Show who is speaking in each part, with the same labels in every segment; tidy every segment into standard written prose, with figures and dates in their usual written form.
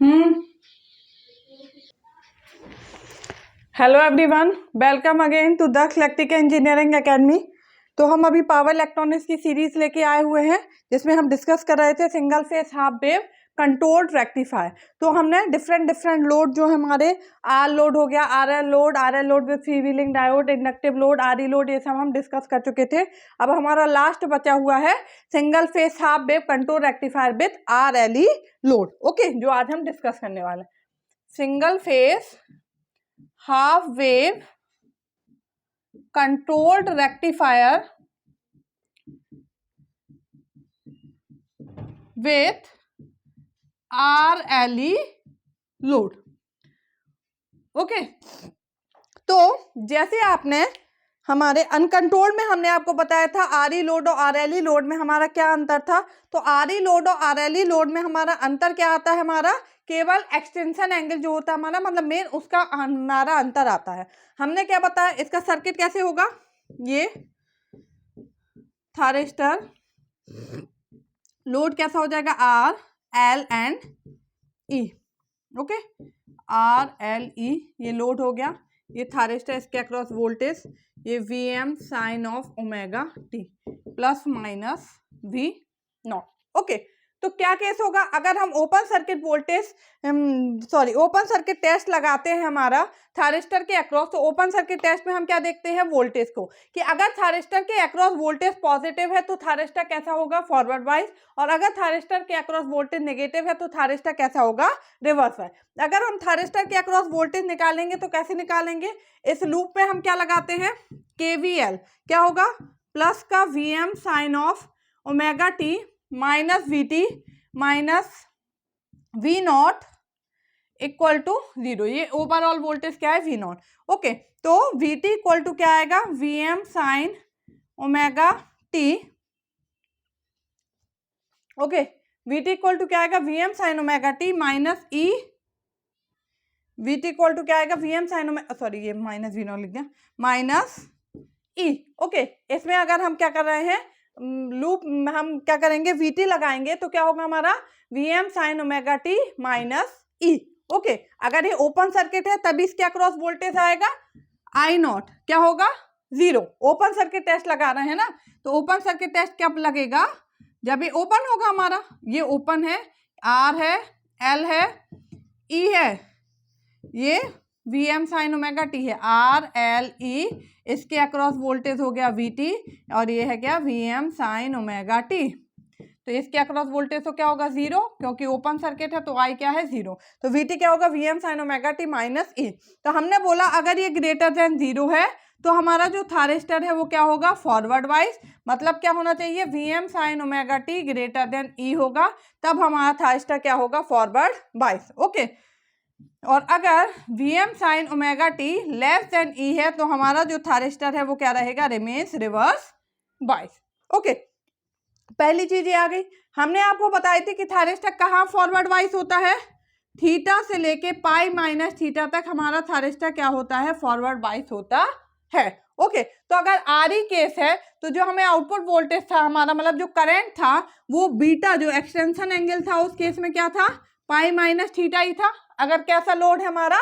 Speaker 1: Hello everyone, welcome again to the electrical engineering academy. तो हम अभी पावर इलेक्ट्रॉनिक्स की सीरीज लेके आए हुए हैं, जिसमें हम डिस्कस कर रहे थे single phase half wave controlled rectifier. तो हमने डिफरेंट लोड जो हमारे आर लोड हो गया, R L load with free wheeling diode, inductive load, R E load, ये सब हम डिस्कस कर चुके थे। अब हमारा लास्ट बचा हुआ है single phase half wave control rectifier with are L E load. Okay, जो आज हम डिस्कस करने वाले हैं single phase half wave controlled rectifier with RLE load। Okay, तो जैसे आपने हमारे अनकंट्रोल्ड में हमने आपको बताया था आरई लोड और आरएलई लोड में हमारा क्या अंतर था। तो आरई लोड और आरएलई लोड में हमारा अंतर क्या आता है, हमारा केवल एक्सटेंशन एंगल जो होता है हमारा, मतलब मेन उसका हमारा अंतर आता है। हमने क्या बताया, इसका सर्किट कैसे होगा, ये थारिस्टर लोड कैसा हो जाएगा, R L and E. Okay, R L E ये लोड हो गया, ये थारिस्टर, इसके अक्रॉस वोल्टेज ये V M sine of omega T plus minus V naught. Okay, तो क्या केस होगा, अगर हम open circuit voltage open circuit test लगाते हैं हमारा थारिस्टर के अक्रॉस, तो ओपन सर्किट टेस्ट में हम क्या देखते हैं, वोल्टेज को, कि अगर थारिस्टर के अक्रॉस वोल्टेज पॉजिटिव है तो थारिस्टर कैसा होगा, फॉरवर्ड वाइज, और अगर थारिस्टर के अक्रॉस वोल्टेज नेगेटिव है तो थारिस्टर कैसा होगा, रिवर्स वाइज। अगर हम थारिस्टर के अक्रॉस वोल्टेज निकालेंगे तो कैसे निकालेंगे, इस लूप में हम क्या लगाते हैं, केवीएल, क्या होगा, प्लस का V M sine of omega T minus V T minus V naught equal to 0। ये ओवरऑल वोल्टेज क्या है, वी नॉट। ओके, तो वी टी इक्वल टू क्या आएगा, V M sine omega T. Okay, V T equal to क्या आएगा, V M sine omega T minus E, V T equal to क्या आएगा, V M sine omega, sorry ये minus V naught लिख दिया, minus E. Okay, इसमें अगर हम क्या कर रहे हैं, लूप हम क्या करेंगे, वी टी लगाएंगे तो क्या होगा हमारा, V M sine omega T minus E. Okay, अगर ये ओपन सर्किट है तभी इसके अक्रॉस वोल्टेज आएगा आई नॉट, क्या होगा, 0। ओपन सर्किट टेस्ट लगा रहे हैं ना, तो ओपन सर्किट टेस्ट कब लगेगा, जब ये ओपन होगा हमारा, ये ओपन है, आर है, एल है, ई है, ये V M sine omega T है, आर एल ई, इसके अक्रॉस वोल्टेज हो गया वी टी, और ये है क्या, V M sine omega T. तो इसके अक्रॉस वोल्टेज तो क्या होगा, 0, क्योंकि ओपन सर्किट है तो आई क्या है, 0। तो वी टी क्या होगा, V M sine omega T minus E. तो हमने बोला अगर ये ग्रेटर देन 0 है तो हमारा जो थारिस्टर है वो क्या होगा, फॉरवर्ड वाइज, मतलब क्या होना चाहिए, V M sine omega T greater than E होगा, तब हमारा थारिस्टर क्या होगा, फॉरवर्ड वाइज। ओके, और अगर V M sine omega T less than E है तो हमारा जो थारिस्टर है वो क्या रहेगा, रिमेन्स रिवर्स वाइज। ओके, पहली चीज ये आ गई। हमने आपको बताई थी कि थारिस्टर कहाँ फॉरवर्ड वाइज होता है, थीटा से लेके पाई माइनस थीटा तक हमारा थारिस्टर क्या होता है, फॉरवर्ड वाइज होता है। ओके, तो अगर आर ई केस है तो जो हमें आउटपुट वोल्टेज था हमारा, मतलब जो करंट था वो बीटा, जो एक्सटेंशन एंगल था उस केस में क्या था, पाई माइनस थीटा ही था। अगर कैसा लोड है हमारा,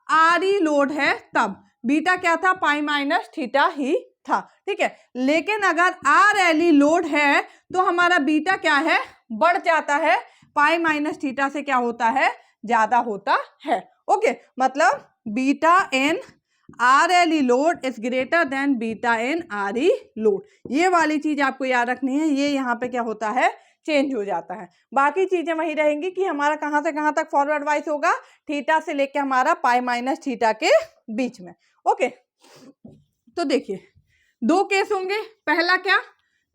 Speaker 1: आर ई लोड है, तब बीटा क्या था, पाई माइनस थीटा ही था। ठीक है, लेकिन अगर आर एल ई लोड है तो हमारा बीटा क्या है, बढ़ जाता है, पाई माइनस थीटा से क्या होता है, ज्यादा होता है। ओके, मतलब beta in are L E load is greater than beta in R E load. ये वाली चीज आपको याद रखनी है, ये यहाँ पे क्या होता है, चेंज हो जाता है। बाकी चीजें वही रहेंगी कि हमारा कहाँ से कहाँ तक फॉरवर्ड वाइज होगा, थीटा से लेके हमारा पाई माइनस थीटा के बीच में। ओके, तो देखिए दो केस होंगे। पहला क्या,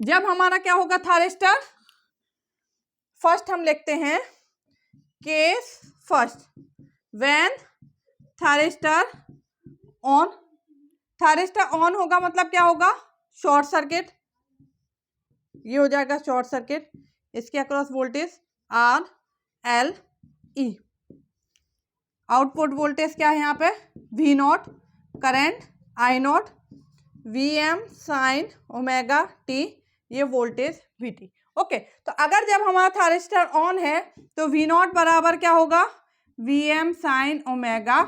Speaker 1: जब हमारा क्या होगा थारिस्टर, फर्स्ट हम लिखते हैं case first, when thyristor on, thyristor on होगा मतलब क्या होगा, शॉर्ट सर्किट, ये हो जाएगा शॉर्ट सर्किट, इसके across voltage R L E, output voltage क्या है यहाँ पे, V naught, current I naught, V M sine omega T, ये वोल्टेज वी टी। ओके, तो अगर जब हमारा थारिस्टर ऑन है तो वी नॉट बराबर क्या होगा, V M sine omega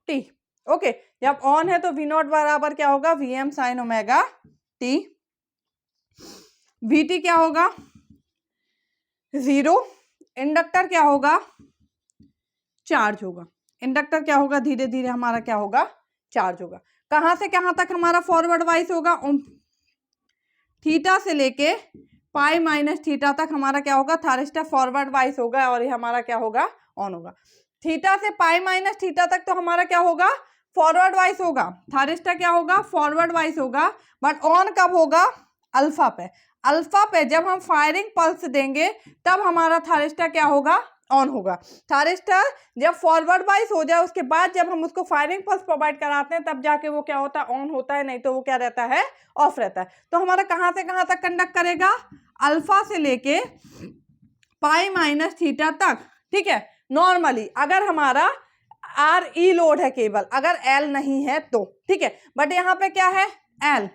Speaker 1: T. Okay, जब ऑन है तो वी नॉट बराबर क्या होगा, V M sine omega T. V T क्या होगा, 0। इंडक्टर क्या होगा, चार्ज होगा। इंडक्टर क्या होगा, धीरे धीरे हमारा क्या होगा, चार्ज होगा। कहां से कहां तक हमारा फॉरवर्ड वाइज होगा, थीटा से लेके पाई माइनस थीटा तक हमारा क्या होगा, थारिस्टर फॉरवर्ड वाइज होगा और ये हमारा क्या होगा, ऑन होगा। थीटा से पाई माइनस थीटा तक तो हमारा क्या होगा, फॉरवर्ड वाइज होगा। थारिस्टर क्या होगा, फॉरवर्ड वाइज होगा। बट ऑन कब होगा, अल्फा पे। अल्फा पे जब हम फायरिंग पल्स देंगे तब हमारा थारिस्टर क्या होगा, ऑन होगा। थारिस्टर जब फॉरवर्ड वाइज हो जाए उसके बाद जब हम उसको फायरिंग पल्स प्रोवाइड कराते हैं तब जाके वो क्या होता है, ऑन होता है, नहीं तो वो क्या रहता है, ऑफ रहता है। तो हमारा कहां से कहां तक कंडक्ट करेगा, अल्फा से लेके पाई माइनस थीटा तक। ठीक है, नॉर्मली अगर हमारा आर ई लोड है केवल, अगर एल नहीं है तो ठीक है। बट यहाँ पे क्या है, एल,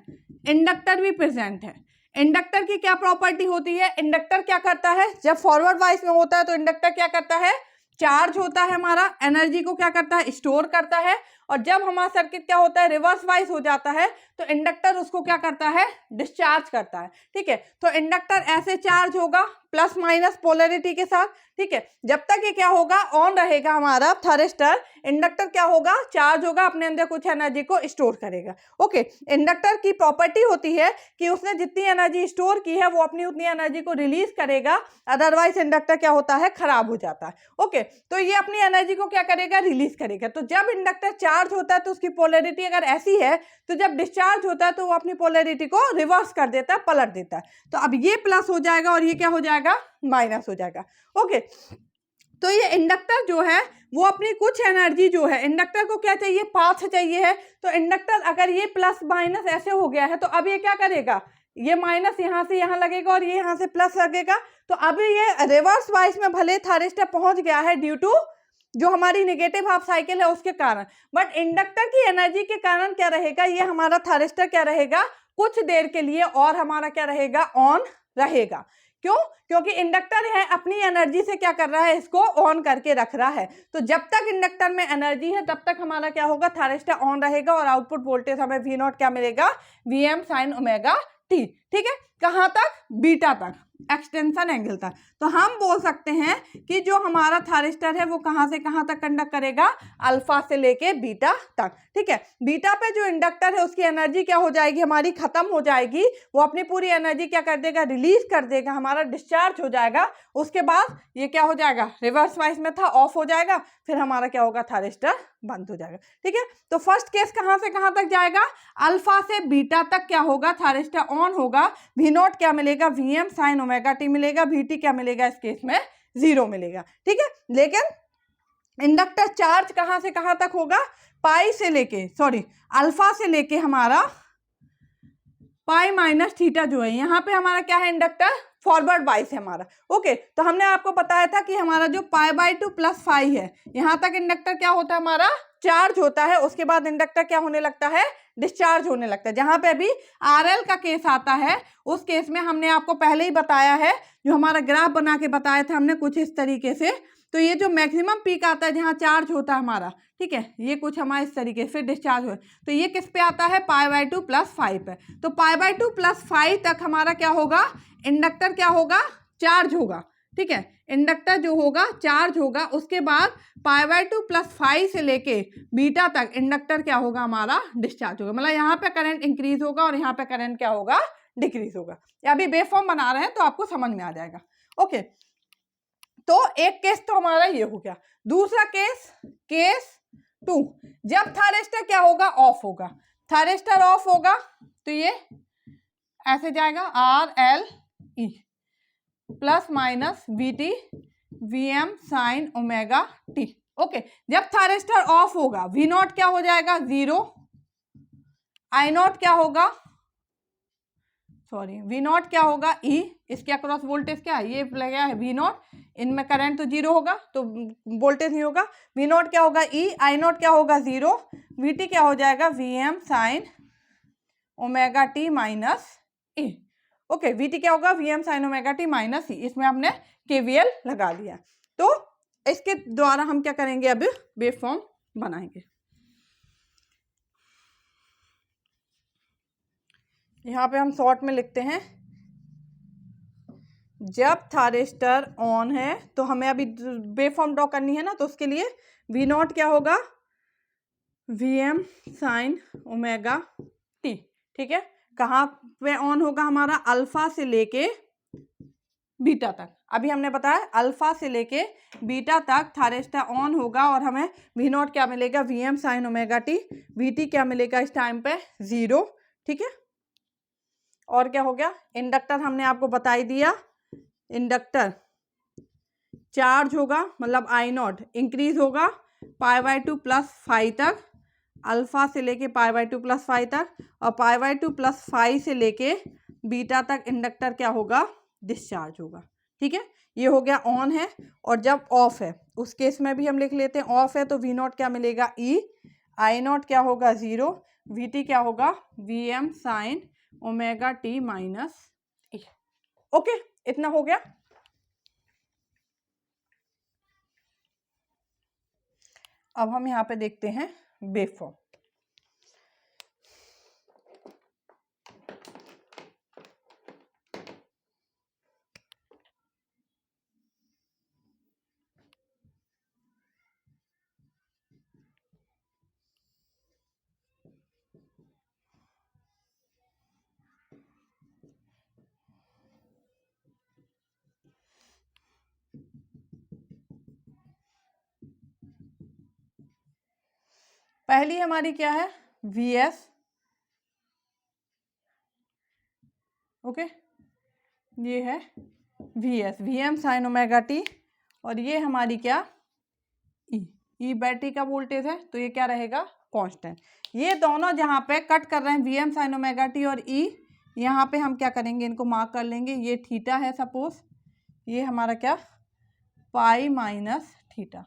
Speaker 1: इंडक्टर भी प्रेजेंट है। इंडक्टर की क्या प्रॉपर्टी होती है, इंडक्टर क्या करता है, जब फॉरवर्ड वाइज में होता है तो इंडक्टर क्या करता है, चार्ज होता है हमारा, एनर्जी को क्या करता है, स्टोर करता है। और जब हमारा सर्किट क्या होता है, रिवर्स वाइज हो जाता है तो इंडक्टर उसको क्या करता है, डिस्चार्ज करता है। ठीक है, तो इंडक्टर ऐसे चार्ज होगा प्लस माइनस पोलैरिटी के साथ। ठीक है, जब तक ये क्या होगा, ऑन रहेगा हमारा थारिस्टर, इंडक्टर क्या होगा, चार्ज होगा, अपने अंदर कुछ एनर्जी को स्टोर करेगा। ओके, इंडक्टर की प्रॉपर्टी होती है कि उसने जितनी एनर्जी स्टोर की है वो अपनी उतनी एनर्जी को रिलीज करेगा, अदरवाइज इंडक्टर क्या होता है, खराब हो जाता है। ओके, तो ये अपनी एनर्जी को क्या करेगा, रिलीज करेगा। तो जब इंडक्टर चार्ज होता है तो उसकी पोलैरिटी अगर ऐसी है, तो जब डिस्चार्ज होता है तो वो अपनी पोलैरिटी को रिवर्स कर देता है, पलट देता है। तो अब ये प्लस हो जाएगा और ये क्या हो जाएगा, माइनस हो जाएगा। ओके, तो ये इंडक्टर जो है वो अपनी कुछ एनर्जी जो है, इंडक्टर को क्या चाहिए, पाथ चाहिए है। तो इंडक्टर अगर ये प्लस माइनस ऐसे हो गया है तो अब ये क्या करेगा, ये माइनस यहाँ से यहाँ लगेगा और ये यहाँ से प्लस लगेगा। तो अभी ये रिवर्स वाइज में भले थारिस्टर पहुंच गया है ड्यू टू जो हमारी नेगेटिव हाफ साइकिल है उसके कारण, बट इंडक्टर की एनर्जी के कारण क्या रहेगा, ये हमारा थारिस्टर क्या रहेगा, कुछ देर के लिए और हमारा क्या रहेगा, ऑन रहेगा। क्यों, क्योंकि इंडक्टर है अपनी एनर्जी से क्या कर रहा है, इसको ऑन करके रख रहा है। तो जब तक इंडक्टर में एनर्जी है तब तक हमारा क्या होगा, थारिस्टर ऑन रहेगा और आउटपुट वोल्टेज हमें वी नॉट क्या मिलेगा, V M sine omega T. ठीक है, कहाँ तक, बीटा तक, एक्सटेंशन एंगल तक। तो हम बोल सकते हैं कि जो हमारा थारिस्टर है वो कहाँ से कहाँ तक कंडक्ट करेगा, अल्फा से लेके बीटा तक। ठीक है, बीटा पे जो इंडक्टर है उसकी एनर्जी क्या हो जाएगी, हमारी खत्म हो जाएगी, वो अपनी पूरी एनर्जी क्या कर देगा, रिलीज कर देगा, हमारा डिस्चार्ज हो जाएगा। उसके बाद ये क्या हो जाएगा, रिवर्स वाइज में था, ऑफ हो जाएगा, फिर हमारा क्या होगा, थारिस्टर बंद हो जाएगा। ठीक है, तो फर्स्ट केस कहाँ से कहाँ तक जाएगा, अल्फा से बीटा तक क्या होगा, थारिस्टर ऑन होगा, वी नॉट क्या मिलेगा, V M sine omega T मिलेगा, वी टी क्या मिलेगा, इस केस में 0 मिलेगा। ठीक है, लेकिन इंडक्टर चार्ज कहां से कहां तक होगा, पाई से लेके, सॉरी अल्फा से लेके हमारा पाई माइनस थीटा जो है, यहाँ पे हमारा क्या है, इंडक्टर फॉरवर्ड वाइज है हमारा। ओके, तो हमने आपको बताया था कि हमारा जो पाई बाई 2 प्लस फाई है, यहाँ तक इंडक्टर क्या होता है, हमारा चार्ज होता है, उसके बाद इंडक्टर क्या होने लगता है, डिस्चार्ज होने लगता है। जहां पे अभी आरएल का केस आता है उस केस में हमने आपको पहले ही बताया है, जो हमारा ग्राफ बना के बताया था हमने कुछ इस तरीके से। तो ये जो मैक्सिमम पीक आता है जहां चार्ज होता है हमारा, ठीक है, ये कुछ हमारा इस तरीके से डिस्चार्ज हो, तो ये किस पे आता है, पाई बाई 2 प्लस 5 पे। तो पाई बाई 2 प्लस 5 तक हमारा क्या होगा, इंडक्टर क्या होगा, चार्ज होगा। ठीक है, इंडक्टर जो होगा चार्ज होगा, उसके बाद पाई बाई 2 प्लस 5 से लेके बीटा तक इंडक्टर क्या होगा, हमारा डिस्चार्ज होगा। मतलब यहाँ पे करंट इंक्रीज होगा और यहाँ पे करंट क्या होगा, डिक्रीज होगा। या अभी वेवफॉर्म बना रहे हैं तो आपको समझ में आ जाएगा। ओके, तो एक केस तो हमारा ये हो गया। दूसरा केस, केस 2, जब थारिस्टर क्या होगा, ऑफ होगा। थारिस्टर ऑफ होगा तो ये ऐसे जाएगा, R L E plus minus V T V M sine omega T. Okay, जब थारिस्टर ऑफ होगा वी नॉट क्या हो जाएगा, 0, आई नॉट क्या होगा, सॉरी वी नॉट क्या होगा, ई, इसके अक्रॉस वोल्टेज क्या है, ये लगा है वी नॉट, इनमें करंट तो 0 होगा तो वोल्टेज नहीं होगा, वी नॉट क्या होगा, ई, आई नॉट क्या होगा, 0, वी टी क्या हो जाएगा, V M sine omega T minus E. Okay, V T क्या होगा, V M sine omega T minus E, इसमें हमने केवीएल लगा दिया। तो इसके द्वारा हम क्या करेंगे, अब वेव फॉर्म बनाएंगे। यहाँ पे हम शॉर्ट में लिखते हैं, जब थायरिस्टर ऑन है तो हमें अभी वेव फॉर्म ड्रॉ करनी है ना, तो उसके लिए वी नॉट क्या होगा, Vm साइन ओमेगा टी। ठीक है, कहाँ पे ऑन होगा हमारा, अल्फा से लेके बीटा तक। अभी हमने बताया अल्फा से लेके बीटा तक थायरिस्टर ऑन होगा और हमें वी नॉट क्या मिलेगा, Vm sine omega T. V T क्या मिलेगा इस टाइम पे, 0। ठीक है, और क्या हो गया, इंडक्टर हमने आपको बता ही दिया, इंडक्टर चार्ज होगा, मतलब आई नॉट इंक्रीज होगा π/2 + 5 तक, अल्फा से लेके π/2 + 5 तक, और π/2 + 5 से लेके बीटा तक इंडक्टर क्या होगा, डिस्चार्ज होगा। ठीक है, ये हो गया ऑन है। और जब ऑफ है उस केस में भी हम लिख लेते हैं, ऑफ है तो वी नॉट क्या मिलेगा, ई, आई नॉट क्या होगा 0, वी टी क्या होगा, Vm sine omega T minus E. Okay, इतना हो गया। अब हम यहाँ पे देखते हैं वेव फॉर्म। पहली हमारी क्या है, Vs। ओके, ये है Vs, Vm sine omega T, और ये हमारी क्या, ई बैटरी का वोल्टेज है, तो ये क्या रहेगा, कांस्टेंट। ये दोनों जहाँ पे कट कर रहे हैं Vm साइन ओमेगा टी और ई, यहाँ पे हम क्या करेंगे, इनको मार्क कर लेंगे। ये थीटा है सपोज, ये हमारा क्या, पाई माइनस थीटा,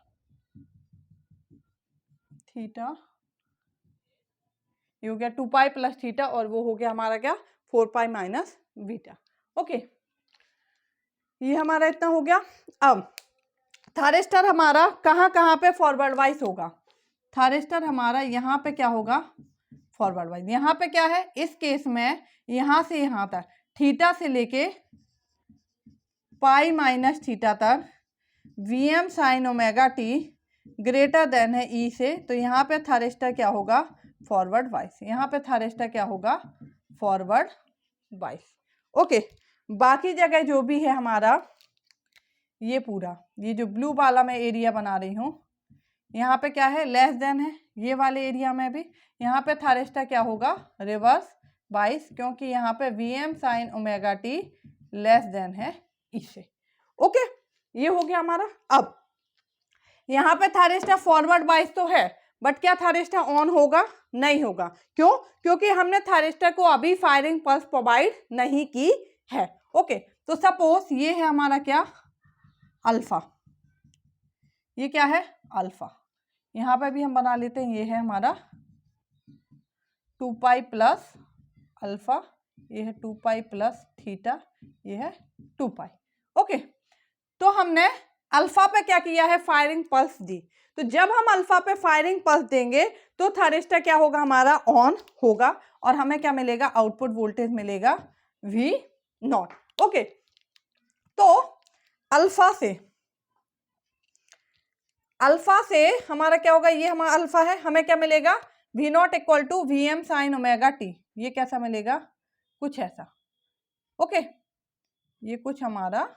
Speaker 1: थीटा ये हो गया 2π + थीटा, और वो हो गया हमारा क्या, 4π माइनस बीटा। ओके, ये हमारा इतना हो गया। अब थायरिस्टर हमारा कहाँ कहाँ पे फॉरवर्ड वाइज होगा, थायरिस्टर हमारा यहाँ पे क्या होगा, फॉरवर्ड वाइज। यहाँ पे क्या है, इस केस में यहाँ से यहाँ तक, थीटा से लेके पाई माइनस थीटा तक Vm sine omega T greater then है ई से, तो यहाँ पे थायरिस्टर क्या होगा, फॉरवर्ड वाइज। यहाँ पे थायरिस्टर क्या होगा, फॉरवर्ड वाइज। ओके, बाकी जगह जो भी है हमारा, ये पूरा ये जो ब्लू वाला मैं एरिया बना रही हूँ, यहाँ पे क्या है, लेस देन है। ये वाले एरिया में भी यहाँ पे थायरिस्टर क्या होगा, रिवर्स वाइज, क्योंकि यहाँ पे Vm sine omega T less then है इससे। ओके, ये हो गया हमारा। अब यहाँ पे थायरिस्टर फॉरवर्ड वाइज तो है, बट क्या थायरिस्टर ऑन होगा, नहीं होगा। क्यों, क्योंकि हमने थायरिस्टर को अभी फायरिंग पल्स प्रोवाइड नहीं की है। ओके, तो सपोज ये है हमारा क्या, अल्फा, ये क्या है, अल्फा। यहाँ पे भी हम बना लेते हैं, ये है हमारा 2π + अल्फा, ये है 2π + थीटा, ये है 2π। ओके, तो हमने अल्फा पे क्या किया है, फायरिंग पल्स दी। तो जब हम अल्फा पे फायरिंग पल्स देंगे तो थायरिस्टर क्या होगा, हमारा ऑन होगा, और हमें क्या मिलेगा, आउटपुट वोल्टेज मिलेगा V0। ओके, तो अल्फा से हमारा क्या होगा, ये हमारा अल्फा है, हमें क्या मिलेगा, V0 = Vm sine omega T. ये कैसा मिलेगा, कुछ ऐसा। ओके, ये कुछ हमारा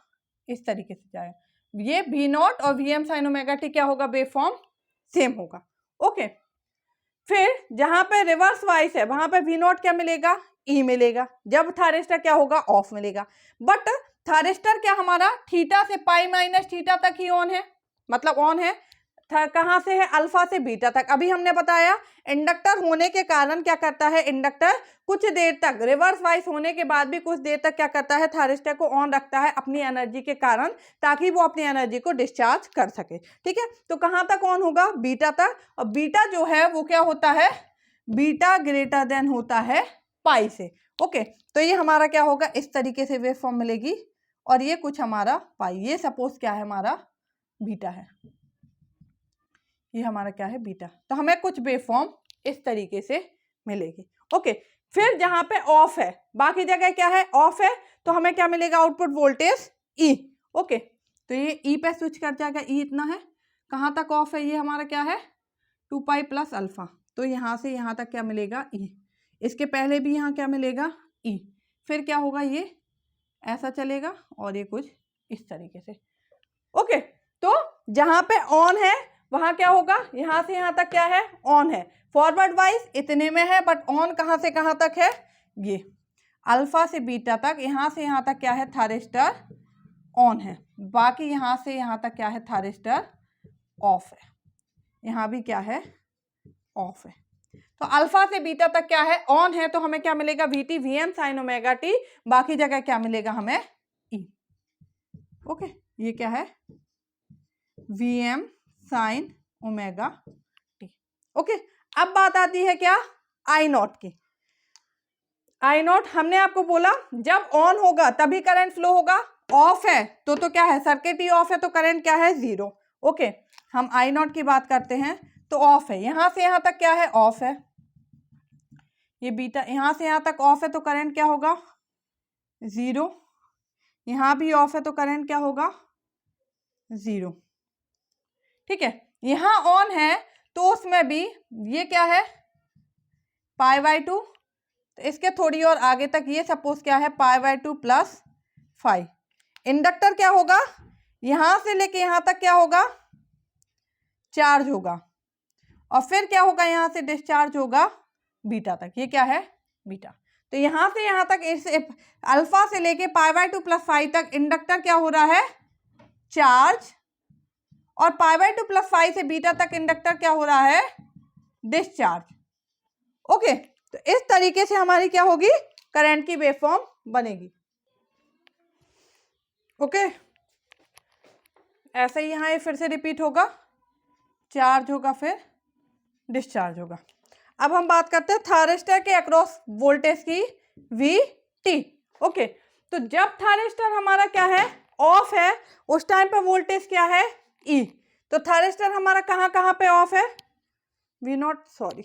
Speaker 1: इस तरीके से जाएगा। ये V0 और Vm साइन ओमेगा टी क्या होगा, वेव फॉर्म सेम होगा। ओके, फिर जहां पे रिवर्स वाइज है वहां पे V0 क्या मिलेगा, ई मिलेगा। जब थायरिस्टर क्या होगा, ऑफ मिलेगा। बट थायरिस्टर क्या हमारा थीटा से पाई माइनस थीटा तक ही ऑन है, मतलब ऑन है। कहाँ से है, अल्फा से बीटा तक। अभी हमने बताया इंडक्टर होने के कारण क्या करता है, इंडक्टर कुछ देर तक रिवर्स वाइज होने के बाद भी कुछ देर तक क्या करता है, थायरिस्टर को ऑन रखता है अपनी एनर्जी के कारण, ताकि वो अपनी एनर्जी को डिस्चार्ज कर सके। ठीक है, तो कहाँ तक ऑन होगा, बीटा तक। और बीटा जो है वो क्या होता है, बीटा ग्रेटर देन होता है पाई से। ओके, तो ये हमारा क्या होगा, इस तरीके से वेव फॉर्म मिलेगी। और ये कुछ हमारा पाई, ये सपोज क्या है हमारा बीटा है, ये हमारा क्या है बीटा। तो हमें कुछ वेवफॉर्म इस तरीके से मिलेगी। ओके, फिर जहां पे ऑफ है, बाकी जगह क्या है ऑफ है, तो हमें क्या मिलेगा आउटपुट वोल्टेज ई। ओके, तो ये ई पे स्विच कर जाएगा, ई इतना है, कहाँ तक ऑफ है, ये हमारा क्या है 2 पाई प्लस अल्फा, तो यहाँ से यहाँ तक क्या मिलेगा ई। इसके पहले भी यहाँ क्या मिलेगा ई, फिर क्या होगा ये ऐसा चलेगा और ये कुछ इस तरीके से। ओके, तो जहां पे ऑन है वहां क्या होगा, यहां से यहां तक क्या है ऑन है, फॉरवर्ड वाइज इतने में है, बट ऑन कहां से कहां तक है, ये अल्फा से बीटा तक, यहां से यहां तक क्या है थायरिस्टर ऑन है, बाकी यहां से यहां तक क्या है थायरिस्टर ऑफ है, यहां भी क्या है ऑफ है। तो अल्फा से बीटा तक क्या है ऑन है, तो हमें क्या मिलेगा VT VM sine omega T, बाकी जगह क्या मिलेगा हमें ई। ओके, ये क्या है VM sine omega T. Okay, अब बात आती है क्या आई नॉट की। आई नॉट हमने आपको बोला जब ऑन होगा तभी करंट फ्लो होगा, ऑफ है तो क्या है सर्किट ही ऑफ है, तो करंट क्या है जीरो। ओके, हम आई नॉट की बात करते हैं, तो ऑफ है, यहां से यहां तक क्या है ऑफ है, ये बीटा यहां से यहां तक ऑफ है, तो करंट क्या होगा जीरो, यहां भी ऑफ है तो करंट क्या होगा जीरो। ठीक है, यहां ऑन है तो उसमें भी ये क्या है पाई बाय 2, तो इसके थोड़ी और आगे तक ये सपोज क्या है पाई बाय 2 प्लस 5। इंडक्टर क्या होगा यहां से लेके यहां तक क्या होगा चार्ज होगा, और फिर क्या होगा यहां से डिस्चार्ज होगा बीटा तक, ये क्या है बीटा। तो यहां से यहां तक इस अल्फा से लेके पाई बाय 2 प्लस 5 तक इंडक्टर क्या हो रहा है चार्ज, और पाई बाय 2 प्लस 5 से बीटा तक इंडक्टर क्या हो रहा है डिस्चार्ज। ओके, तो इस तरीके से हमारी क्या होगी करंट की वेवफॉर्म बनेगी। ओके, ऐसे ही यहाँ ये फिर से रिपीट होगा, चार्ज होगा फिर डिस्चार्ज होगा। अब हम बात करते हैं थायरिस्टर के अक्रॉस वोल्टेज की वी टी। ओके, तो जब थायरिस्टर हमारा क्या है ऑफ है उस टाइम पे वोल्टेज क्या है ई। तो थायरिस्टर हमारा कहाँ कहाँ पे ऑफ है वी नॉट सॉरी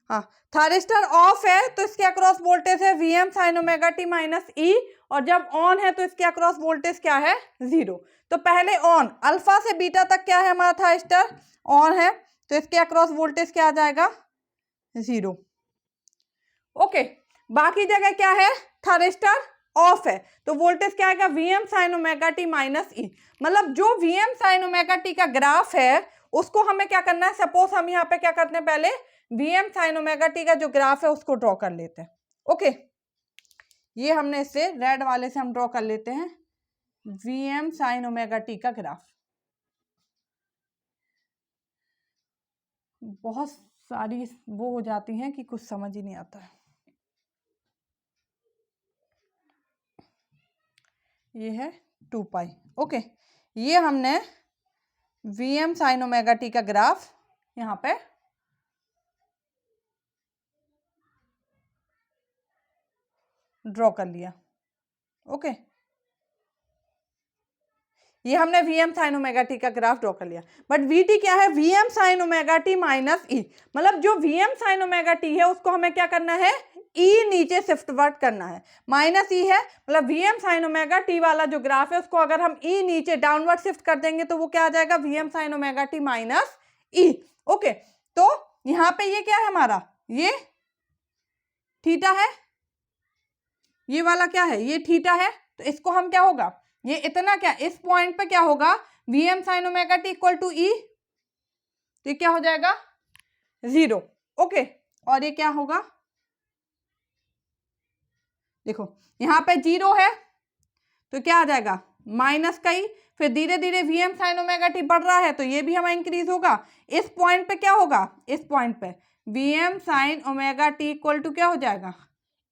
Speaker 1: हाँ, थायरिस्टर ऑफ है तो इसके अक्रॉस वोल्टेज है VM sine omega T minus E, और जब ऑन है तो इसके अक्रॉस वोल्टेज क्या है जीरो। तो पहले ऑन अल्फा से बीटा तक क्या है हमारा थायरिस्टर ऑन है, तो इसके अक्रॉस वोल्टेज क्या आ जाएगा जीरो। ओके, बाकी जगह क्या है थायरिस्टर ऑफ है तो वोल्टेज क्या आएगा VM sine omega T minus E. मतलब जो वीएम साइन ओमेगा टी का ग्राफ है उसको हमें क्या करना है, सपोज हम यहाँ पे क्या करते हैं पहले वीएम साइन ओमेगा टी का जो ग्राफ है उसको ड्रॉ कर लेते हैं। ओके, ये हमने इससे रेड वाले से हम ड्रॉ कर लेते हैं वीएम साइन ओमेगा टी का ग्राफ। बहुत सारी वो हो जाती हैं कि कुछ समझ ही नहीं आता है। ये है 2 पाई। ओके, ये हमने वीएम साइन ओमेगा टी का ग्राफ यहाँ पे ड्रॉ कर लिया। ओके, ये हमने वीएम साइन ओमेगा टी का ग्राफ ड्रॉ कर लिया, बट वीटी क्या है VM sine omega T minus E. मतलब जो वीएम साइन ओमेगा टी है उसको हमें क्या करना है ई नीचे शिफ्ट वर्ट करना है, माइनस ई है मतलब वीएम साइन ओमेगा टी वाला जो ग्राफ है उसको अगर हम ई नीचे डाउनवर्ड शिफ्ट कर देंगे तो वो क्या आ जाएगा VM sine omega T minus E. Okay, तो यहाँ पे ये क्या है हमारा ये थीटा है, ये वाला क्या है ये थीटा है, तो इसको हम क्या होगा ये इतना क्या इस पॉइंट पे क्या होगा VM sine omega T equal to E, तो क्या हो जाएगा जीरो। ओके, और ये क्या होगा देखो यहाँ पे जीरो है तो क्या आ जाएगा माइनस का ही, फिर धीरे धीरे वीएम साइन ओमेगा टी बढ़ रहा है तो ये भी हमारा इंक्रीज होगा। इस पॉइंट पे क्या होगा इस पॉइंट पे V M sine omega T equal to क्या हो जाएगा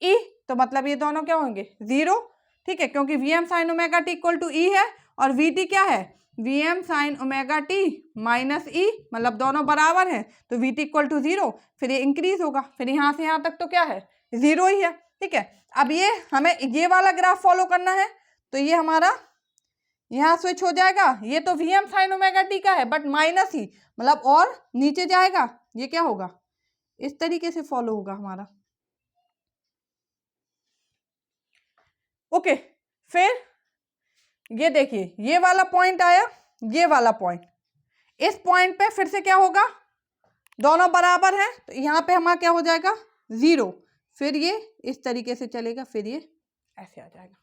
Speaker 1: ई, तो मतलब ये दोनों क्या होंगे जीरो। ठीक है, क्योंकि VM sine omega T equal to E है और वी टी क्या है VM sine omega T minus E, मतलब दोनों बराबर हैं तो V T equal to zero, फिर ये इंक्रीज होगा, फिर यहाँ से यहाँ तक तो क्या है जीरो ही है। ठीक है, अब ये हमें ये वाला ग्राफ फॉलो करना है, तो ये हमारा यहाँ स्विच हो जाएगा, ये तो Vm sin ओमेगा टी का है बट माइनस ही, मतलब और नीचे जाएगा, ये क्या होगा, इस तरीके से फॉलो होगा हमारा। ओके, फिर ये देखिए ये वाला पॉइंट आया, ये वाला पॉइंट, इस पॉइंट पे फिर से क्या होगा, दोनों बराबर है तो यहाँ पे हमारा क्या हो जाएगा 0, फिर ये इस तरीके से चलेगा, फिर ये ऐसे आ जाएगा।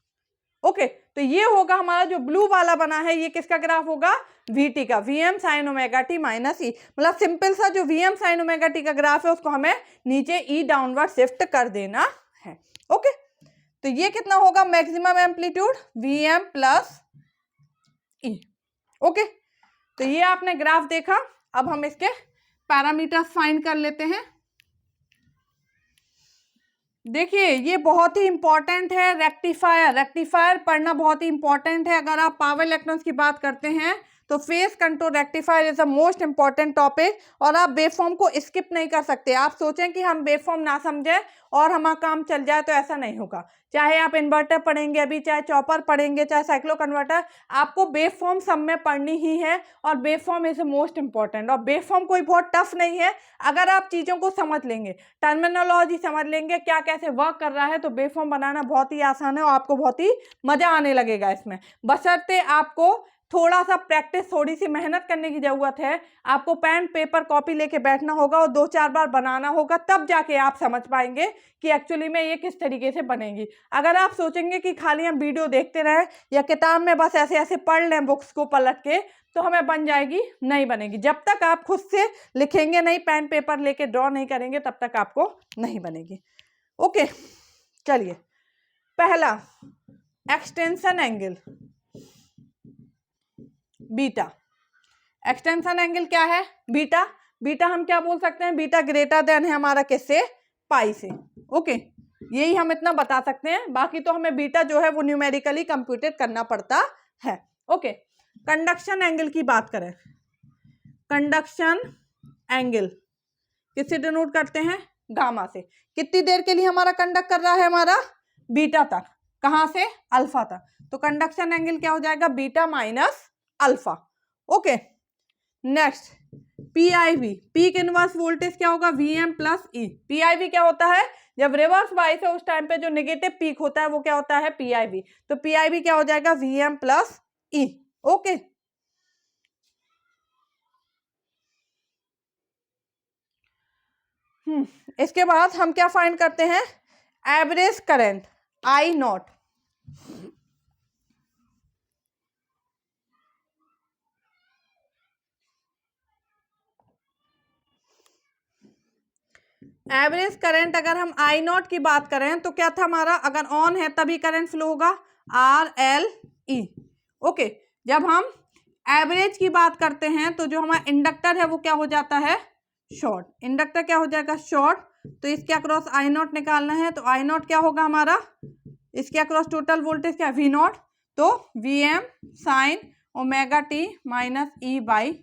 Speaker 1: ओके, तो ये होगा हमारा जो ब्लू वाला बना है, ये किसका ग्राफ होगा, Vt का, Vm sin omega T minus E, मतलब सिंपल सा जो Vm sin ओमेगा टी का ग्राफ है उसको हमें नीचे ई डाउनवर्ड शिफ्ट कर देना है। ओके, तो ये कितना होगा, maximum amplitude Vm plus E. Okay, तो ये आपने ग्राफ देखा, अब हम इसके पैरामीटर्स फाइंड कर लेते हैं। देखिए ये बहुत ही इंपॉर्टेंट है, रेक्टिफायर, रेक्टिफायर पढ़ना बहुत ही इंपॉर्टेंट है। अगर आप पावर इलेक्ट्रॉन्स की बात करते हैं तो face control rectifier is the most important topic, और आप वेवफॉर्म को स्किप नहीं कर सकते। आप सोचें कि हम वेवफॉर्म ना समझें और हमारा काम चल जाए, तो ऐसा नहीं होगा। चाहे आप इन्वर्टर पढ़ेंगे अभी, चाहे चॉपर पढ़ेंगे, चाहे साइक्लो कन्वर्टर, आपको वेवफॉर्म सब में पढ़नी ही है, और वेवफॉर्म इज मोस्ट इंपॉर्टेंट। और वेवफॉर्म कोई बहुत टफ नहीं है, अगर आप चीज़ों को समझ लेंगे, टर्मिनोलॉजी समझ लेंगे, क्या कैसे वर्क कर रहा है, तो वेवफॉर्म बनाना बहुत ही आसान है और आपको बहुत ही मज़ा आने लगेगा इसमें। बशर्ते आपको थोड़ा सा प्रैक्टिस, थोड़ी सी मेहनत करने की ज़रूरत है। आपको पेन पेपर कॉपी लेके बैठना होगा और 2-4 बार बनाना होगा, तब जाके आप समझ पाएंगे कि एक्चुअली में ये किस तरीके से बनेगी। अगर आप सोचेंगे कि खाली हम वीडियो देखते रहें या किताब में बस ऐसे ऐसे पढ़ लें बुक्स को पलट के, तो हमें बन जाएगी, नहीं बनेगी। जब तक आप खुद से लिखेंगे नहीं, पेन पेपर लेके ड्रॉ नहीं करेंगे, तब तक आपको नहीं बनेगी। ओके, चलिए, पहला extension angle beta. Extension angle क्या है, बीटा। बीटा हम क्या बोल सकते हैं, बीटा ग्रेटर देन है हमारा किससे, पाई से। ओके, यही हम इतना बता सकते हैं, बाकी तो हमें बीटा जो है वो न्यूमेरिकली कंप्यूटेड करना पड़ता है। ओके, कंडक्शन एंगल की बात करें, कंडक्शन एंगल किससे डिनोट करते हैं, गामा से। कितनी देर के लिए हमारा कंडक्ट कर रहा है, हमारा बीटा तक, कहां से, अल्फा तक, तो कंडक्शन एंगल क्या हो जाएगा, beta minus alpha. Okay, next PIV, peak inverse voltage क्या होगा, Vm प्लस ई। पीआईवी क्या होता है, जब रिवर्स बाइस है उस टाइम पे जो नेगेटिव पीक होता है वो क्या होता है, पीआईवी। तो पीआईवी क्या हो जाएगा, Vm प्लस ई। ओके, इसके बाद हम क्या फाइंड करते हैं, average current I nought. Average current अगर हम आई नॉट की बात करें तो क्या था हमारा, अगर ऑन है तभी करंट फ्लो होगा, आर एल ई। ओके, जब हम एवरेज की बात करते हैं तो जो हमारा इंडक्टर है वो क्या हो जाता है, शॉर्ट। इंडक्टर क्या हो जाएगा, शॉर्ट। तो इसके अक्रॉस आई नॉट निकालना है, तो आई नॉट क्या होगा हमारा, इसके अक्रॉस टोटल वोल्टेज क्या, वी नॉट, तो Vm sine omega T minus E by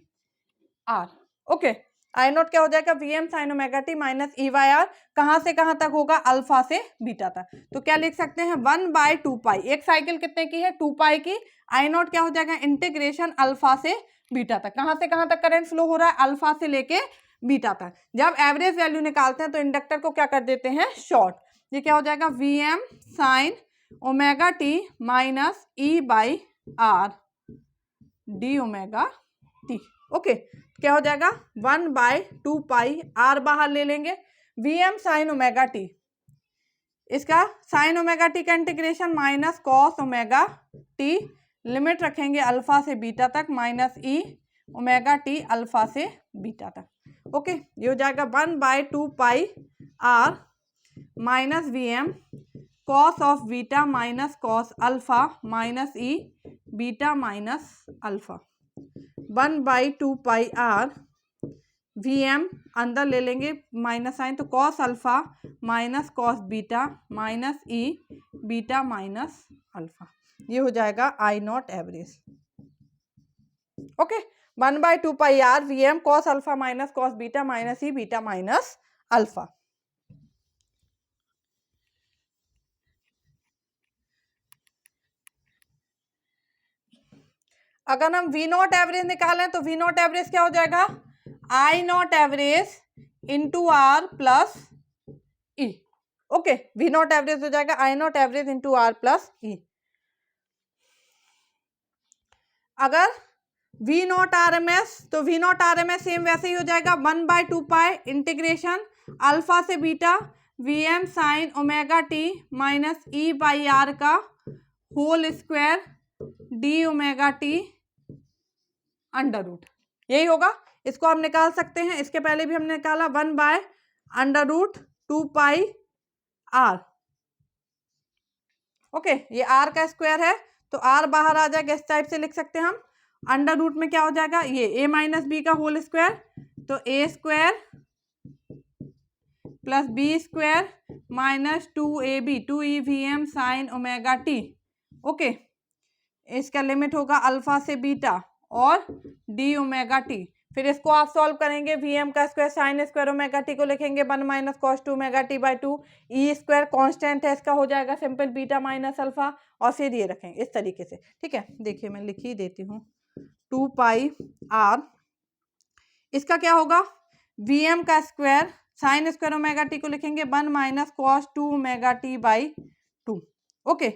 Speaker 1: R. Okay, I naught क्या हो जाएगा, Vm sine omega T minus E by R. कहां से कहां तक होगा, अल्फा से बीटा तक। तो क्या लिख सकते हैं, 1/2 पाई, एक साइकिल कितने की है, 2 पाई की। आई नॉट क्या हो जाएगा, इंटीग्रेशन अल्फा से बीटा तक। कहां से कहां तक करंट फ्लो हो रहा है, अल्फा से लेके बीटा तक। जब एवरेज वैल्यू निकालते हैं तो इंडक्टर को क्या कर देते हैं, शॉर्ट। ये क्या हो जाएगा, Vm sine omega T minus E by R D omega T. Okay, क्या हो जाएगा, 1/2 पाई, आर बाहर ले लेंगे, Vm साइन ओमेगा टी, इसका साइन ओमेगा टी का integration minus cos omega T, limit रखेंगे अल्फा से बीटा तक, minus E omega T alpha से बीटा तक। ओके, ये हो जाएगा 1/2 pi R minus Vm cos of beta minus cos alpha minus E beta minus alpha. 1/2 pi R, Vm अंदर ले लेंगे माइनस साइन, तो cos alpha minus cos beta minus E beta minus alpha. ये हो जाएगा I nought average. Okay, 1/2 pi R Vm cos alpha minus cos beta minus E beta minus alpha. अगर हम we nought average निकालें तो V nought average क्या हो जाएगा, I nought average into R plus E. Okay, V nought average हो जाएगा I nought average into R plus E. अगर V not R M S, तो V not R M S same वैसे ही हो जाएगा 1/2 इंटीग्रेशन अल्फा से beta V M sine omega T minus E by R का whole square D omega T under root, यही होगा। इसको हम निकाल सकते हैं, इसके पहले भी हमने निकाला 1/√2 आर। ओके, ये आर का स्क्वायर है तो आर बाहर आ जाएगा, इस टाइप से लिख सकते हैं हम। अंडर रूट में क्या हो जाएगा, ये ए माइनस बी का होल स्क्वायर, तो A square plus B square minus 2ab 2e/m sine omega T. Okay, इसका लिमिट होगा अल्फा से बीटा और डी ओमेगा टी। फिर इसको आप सॉल्व करेंगे, वी एम का square sine square omega T को लिखेंगे 1 minus cos 2 omega T by 2। E square constant है, इसका हो जाएगा सिंपल बीटा माइनस अल्फा, और फिर ये रखेंगे इस तरीके से। ठीक है, देखिए मैं लिख ही देती हूँ 2 आर। इसका क्या होगा, वी एम का square sine square omega T को लिखेंगे 1 minus cos 2 omega T by 2। Okay,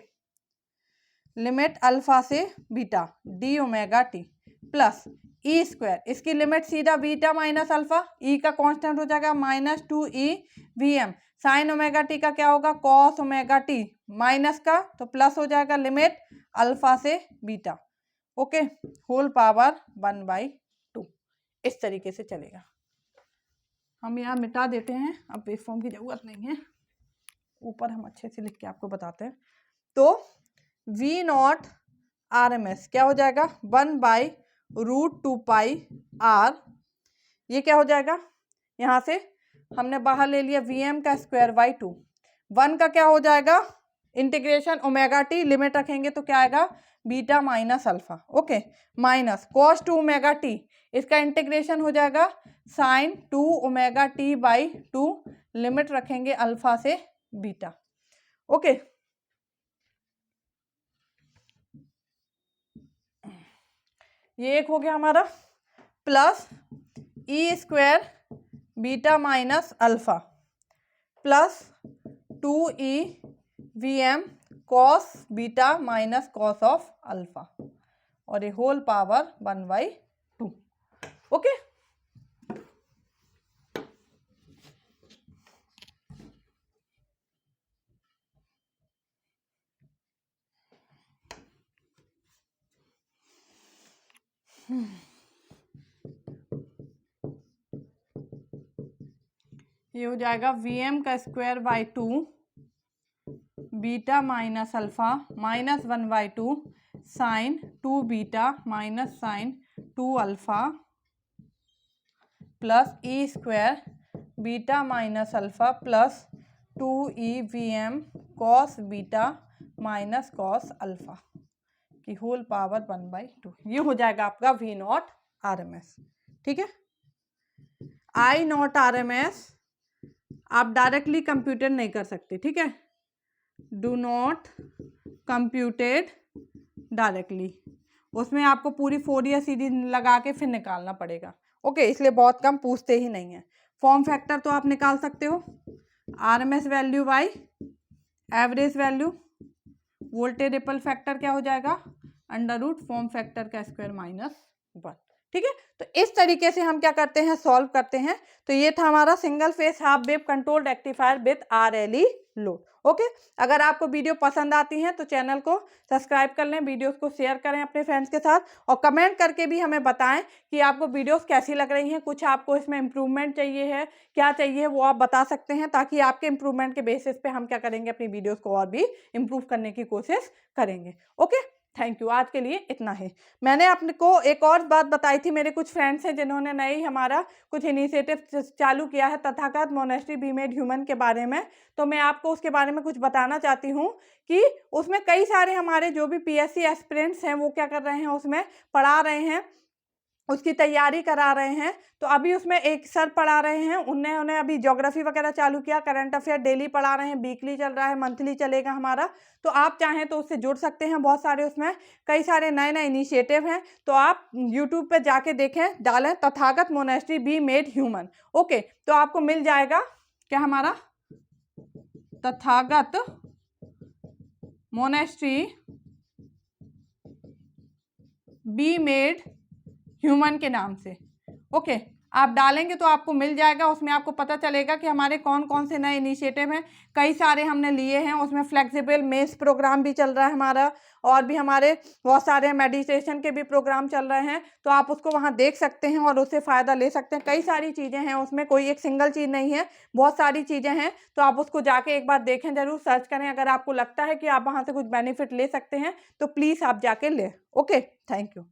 Speaker 1: limit alpha से beta D omega T plus E square, इसकी लिमिट सीधा बीटा माइनस अल्फा, ई का कांस्टेंट हो जाएगा -2e/m साइन ओमेगा टी का क्या होगा कॉस ओमेगा टी माइनस का तो प्लस हो जाएगा लिमिट अल्फा से बीटा। ओके, होल पावर 1/2, इस तरीके से चलेगा। हम यहाँ मिटा देते हैं, अब वेवफॉर्म की जरूरत नहीं है, ऊपर हम अच्छे से लिख के आपको बताते हैं। तो V not R M S क्या हो जाएगा 1/√2 आर। ये क्या हो जाएगा, यहाँ से हमने बाहर ले लिया वी एम का स्क्वायर बाई 2, 1 का क्या हो जाएगा इंटीग्रेशन ओमेगा टी, लिमिट रखेंगे तो क्या आएगा beta minus alpha. Okay, minus cos 2 omega T, इसका इंटीग्रेशन हो जाएगा sine 2 omega T by 2, limit रखेंगे अल्फा से बीटा। ओके, ये एक हो गया हमारा, plus E square beta minus alpha plus 2e/m cos beta minus cos of alpha, और ये होल पावर 1/2। ओके, ये हो जाएगा वी एम का square by 2 beta minus alpha minus 1/2 sine 2 beta minus sine 2 alpha plus E square beta minus alpha plus 2e/m cos beta minus cos alpha की whole power 1/2। ये हो जाएगा आपका V not R M S. ठीक है, I nought R M S आप directly computed नहीं कर सकते। ठीक है, डू नॉट कंप्यूटेड डायरेक्टली, उसमें आपको पूरी फोरियर सीरीज लगा के फिर निकालना पड़ेगा। ओके, इसलिए बहुत कम पूछते ही नहीं है। फॉर्म फैक्टर तो आप निकाल सकते हो, RMS value by average value, voltage ripple factor क्या हो जाएगा अंडर रूट फॉर्म फैक्टर का स्क्वायर -1। ठीक है, तो इस तरीके से हम क्या करते हैं सॉल्व करते हैं। तो ये था हमारा single phase half wave control rectifier with RLE load. Okay, अगर आपको वीडियो पसंद आती है तो चैनल को सब्सक्राइब कर लें, वीडियोस को शेयर करें अपने फ्रेंड्स के साथ, और कमेंट करके भी हमें बताएं कि आपको वीडियोस कैसी लग रही हैं, कुछ आपको इसमें इम्प्रूवमेंट चाहिए है, क्या चाहिए वो आप बता सकते हैं, ताकि आपके इम्प्रूवमेंट के बेसिस पे हम क्या करेंगे अपनी वीडियोस को और भी इम्प्रूव करने की कोशिश करेंगे। ओके, थैंक यू, आज के लिए इतना है। मैंने अपने को एक और बात बताई थी, मेरे कुछ फ्रेंड्स हैं जिन्होंने नई हमारा कुछ इनिशिएटिव चालू किया है Tathagat monastery be made human के बारे में, तो मैं आपको उसके बारे में कुछ बताना चाहती हूँ कि उसमें कई सारे हमारे जो भी पीएससी एस्पिरेंट्स हैं वो क्या कर रहे हैं, उसमें पढ़ा रहे हैं उसकी तैयारी करा रहे हैं। तो अभी उसमें एक सर पढ़ा रहे हैं, उन्हें अभी ज्योग्राफी वगैरह चालू किया, करंट अफेयर डेली पढ़ा रहे हैं, वीकली चल रहा है, मंथली चलेगा हमारा। तो आप चाहें तो उससे जुड़ सकते हैं। बहुत सारे उसमें कई सारे नए नए इनिशिएटिव हैं। तो आप यूट्यूब पे जाके देखें, डालें Tathagat monastery be made human. Okay, तो आपको मिल जाएगा क्या हमारा Tathagat monastery be made human के नाम से। ओके, आप डालेंगे तो आपको मिल जाएगा। उसमें आपको पता चलेगा कि हमारे कौन कौन से नए इनिशिएटिव हैं। कई सारे हमने लिए हैं। उसमें फ्लेक्सिबल मेंस प्रोग्राम भी चल रहा है हमारा, और भी हमारे बहुत सारे मेडिटेशन के भी प्रोग्राम चल रहे हैं। तो आप उसको वहाँ देख सकते हैं और उससे फ़ायदा ले सकते हैं। कई सारी चीज़ें हैं उसमें, कोई एक सिंगल चीज़ नहीं है, बहुत सारी चीज़ें हैं। तो आप उसको जाके एक बार देखें, ज़रूर सर्च करें। अगर आपको लगता है कि आप वहाँ से कुछ बेनिफिट ले सकते हैं तो प्लीज़ आप जाके लें। Okay, thank you.